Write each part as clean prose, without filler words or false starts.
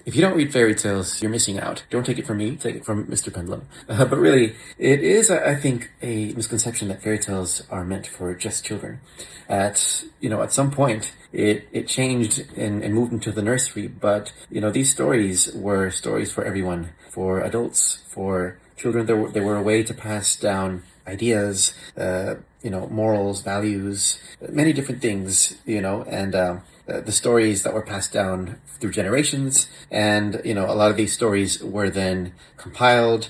If you don't read fairy tales, you're missing out. Don't take it from me, take it from Mr. Pendulum. But really, it is, I think, a misconception that fairy tales are meant for just children. At some point, it changed and moved into the nursery, but, these stories were stories for everyone, for adults, for children. They were a way to pass down ideas, morals, values, many different things, and the stories that were passed down through generations. And, a lot of these stories were then compiled,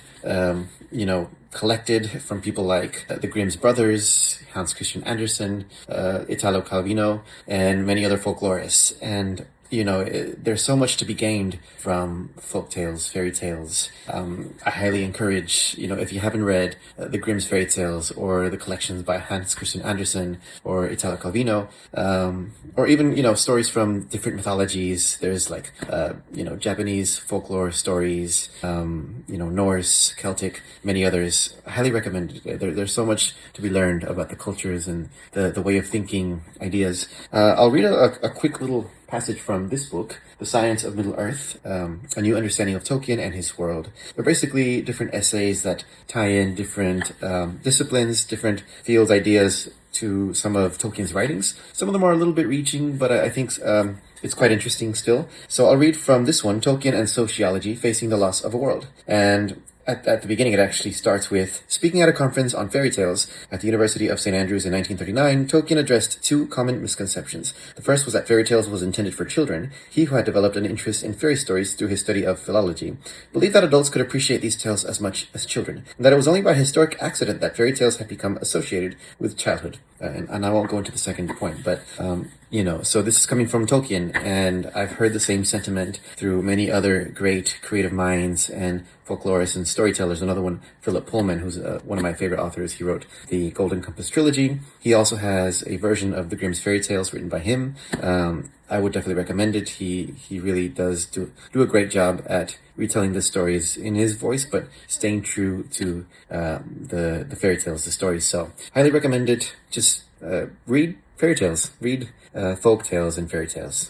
collected from people like the Grimm's brothers, Hans Christian Andersen, Italo Calvino, and many other folklorists. And there's so much to be gained from folk tales, fairy tales. I highly encourage, if you haven't read the Grimm's fairy tales or the collections by Hans Christian Andersen or Italo Calvino, or even, stories from different mythologies. There's like, Japanese folklore stories, Norse, Celtic, many others. I highly recommend it. There's so much to be learned about the cultures and the way of thinking, ideas. I'll read a quick little passage from this book, The Science of Middle-earth, A New Understanding of Tolkien and His World. They're basically different essays that tie in different disciplines, different fields, ideas to some of Tolkien's writings. Some of them are a little bit reaching, but I think it's quite interesting still. So I'll read from this one, Tolkien and Sociology, Facing the Loss of a World. And at the beginning, it actually starts with, speaking at a conference on fairy tales at the University of St. Andrews in 1939, Tolkien addressed two common misconceptions. The first was that fairy tales was intended for children. He, who had developed an interest in fairy stories through his study of philology, believed that adults could appreciate these tales as much as children, and that it was only by historic accident that fairy tales had become associated with childhood. And I won't go into the second point, but so this is coming from Tolkien, and I've heard the same sentiment through many other great creative minds and folklorists and storytellers. Another one, Philip Pullman, who's one of my favorite authors. He wrote the Golden Compass trilogy. He also has a version of the Grimm's fairy tales written by him. I would definitely recommend it. He really does do a great job at retelling the stories in his voice, but staying true to the fairy tales, the stories. So highly recommend it. Just read fairy tales, read folk tales and fairy tales.